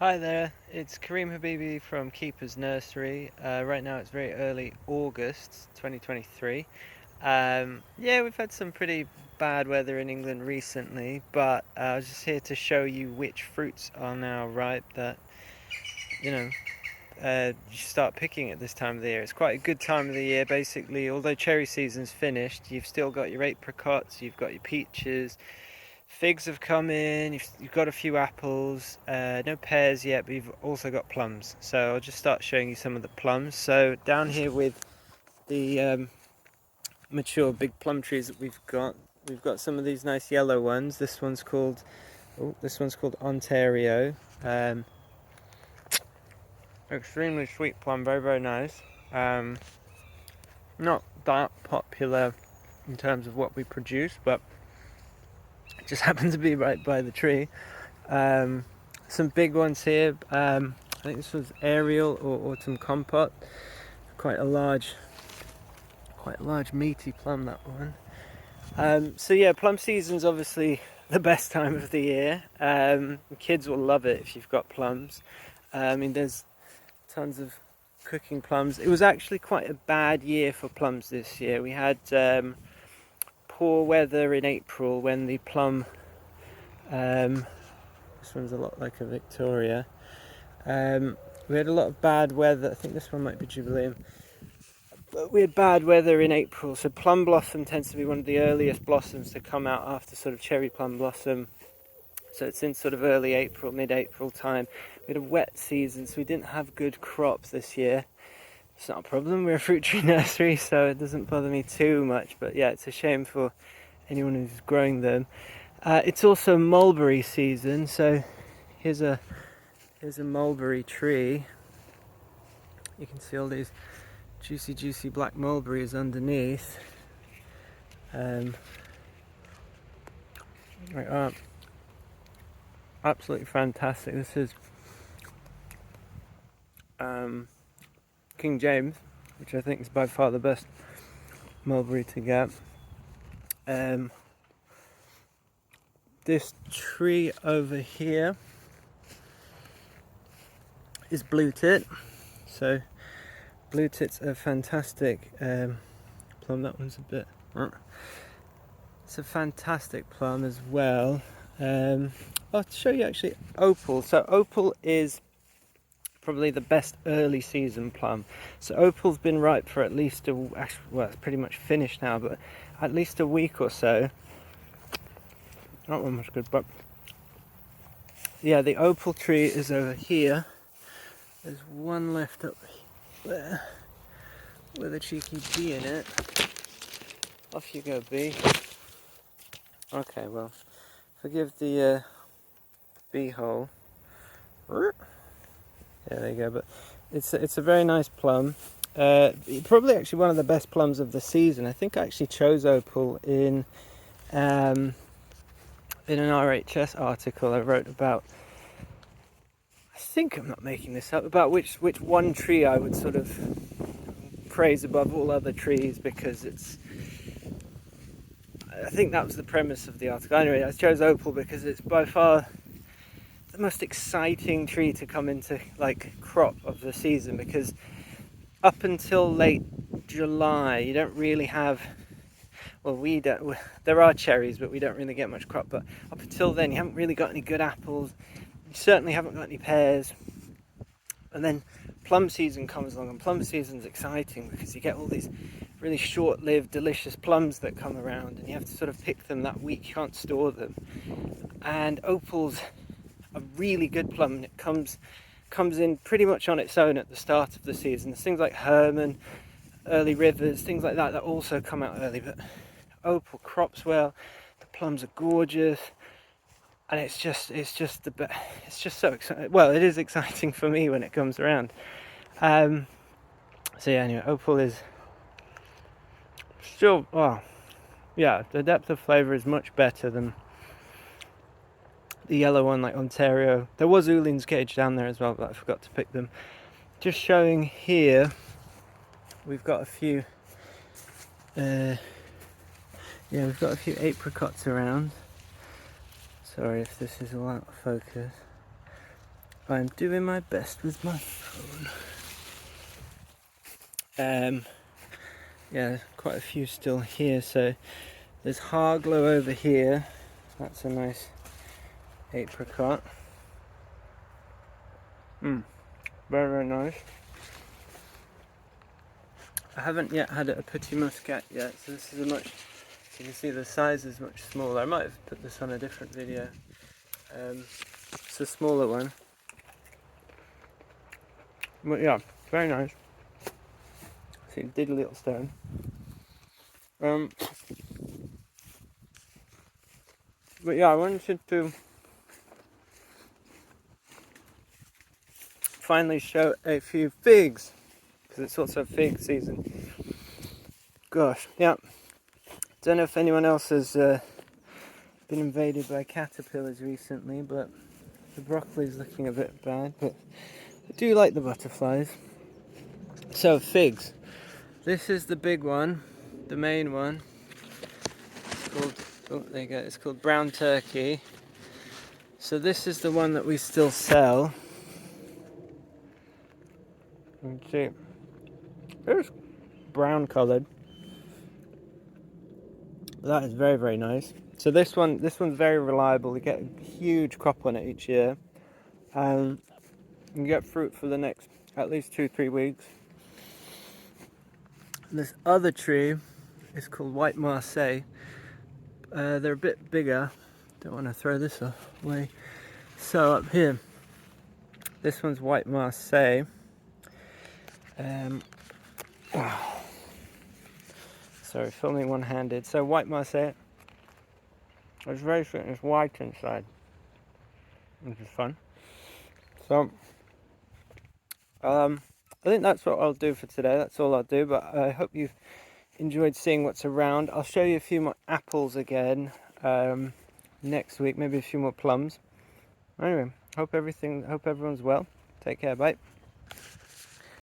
Hi there, it's Kareem Habibi from Keeper's Nursery. Right now it's very early August 2023. Yeah, we've had some pretty bad weather in England recently, but I was just here to show you which fruits are now ripe that, you know, you start picking at this time of the year. It's quite a good time of the year, basically. Although cherry season's finished, you've still got your apricots, you've got your peaches. Figs have come in, you've got a few apples, no pears yet, but you've also got plums. So I'll just start showing you some of the plums. So down here with the mature big plum trees that we've got some of these nice yellow ones. This one's called Ontario. Extremely sweet plum, very, very nice. Not that popular in terms of what we produce, but it just happened to be right by the tree. Some big ones here. I think this was Ariel or Autumn Compote. Quite a large meaty plum, that one. So yeah, plum season's obviously the best time of the year. Kids will love it if you've got plums. I mean, there's tons of cooking plums. It was actually quite a bad year for plums this year. We had poor weather in April when the plum. This one's a lot like a Victoria. We had a lot of bad weather. I think this one might be Jubileum. But we had bad weather in April, so plum blossom tends to be one of the earliest blossoms to come out after sort of cherry plum blossom. So it's in sort of early April, mid-April time. We had a wet season, so we didn't have good crops this year. It's not a problem. We're a fruit tree nursery, so it doesn't bother me too much. But yeah, it's a shame for anyone who's growing them. It's also mulberry season, so here's a mulberry tree. You can see all these juicy black mulberries underneath. Right, absolutely fantastic. This is King James, which I think is by far the best mulberry to get. This tree over here is blue tit. So blue tit's a fantastic plum. That one's a bit. It's a fantastic plum as well. I'll show you actually opal. So opal is probably the best early season plum. So opal's been ripe for at least well, it's pretty much finished now, but at least a week or so. Not one much good, but yeah, the opal tree is over here. There's one left up there with a cheeky bee in it. Off you go, bee. Okay, well, forgive the bee hole. Yeah, there you go. But it's a very nice plum. Probably actually one of the best plums of the season. I think I actually chose opal in an RHS article I wrote about. I think I'm not making this up, about which one tree I would sort of praise above all other trees because I think that was the premise of the article. Anyway, I chose opal because it's by far the most exciting tree to come into like crop of the season, because up until late July you don't really have, well, there are cherries but we don't really get much crop, but up until then you haven't really got any good apples, you certainly haven't got any pears. And then plum season comes along, and plum season's exciting because you get all these really short-lived delicious plums that come around, and you have to sort of pick them that week. You can't store them. And opal's a really good plum, and it comes in pretty much on its own at the start of the season. There's things like Herman, early rivers, things like that also come out early, but opal crops well. The plums are gorgeous. And it's just so exciting. Well, it is exciting for me when it comes around. So yeah, anyway, opal is still, yeah, the depth of flavour is much better than the yellow one like Ontario. There was Ulin's Cage down there as well, but I forgot to pick them. Just showing here, we've got a few apricots around. Sorry if this is all out of focus. I'm doing my best with my phone. Yeah, quite a few still here. So there's Harglow over here. That's a nice apricot. Very, very nice. I haven't yet had a petit muscat yet, so this is a much, you can see the size is much smaller. I might have put this on a different video. It's a smaller one. But yeah, very nice. See, diddly little stone. But yeah, I wanted to finally show a few figs, because it's also fig season. Gosh, yeah. Don't know if anyone else has been invaded by caterpillars recently, but the broccoli's looking a bit bad, but I do like the butterflies. So figs. This is the big one, the main one. It's called, oh there you go, it's called brown turkey. So this is the one that we still sell. You can see it's brown coloured. That is very, very nice. So this one's very reliable. We get a huge crop on it each year. You can get fruit for the next at least 2-3 weeks. And this other tree is called white Marseille. They're a bit bigger. Don't want to throw this away. So up here, this one's white Marseille. Sorry, filming one-handed. So white Marseille. It's very sweet and it's white inside, which is fun. So, I think that's what I'll do for today. That's all I'll do, but I hope you've enjoyed seeing what's around. I'll show you a few more apples again next week, maybe a few more plums. Anyway, hope everyone's well. Take care, bye.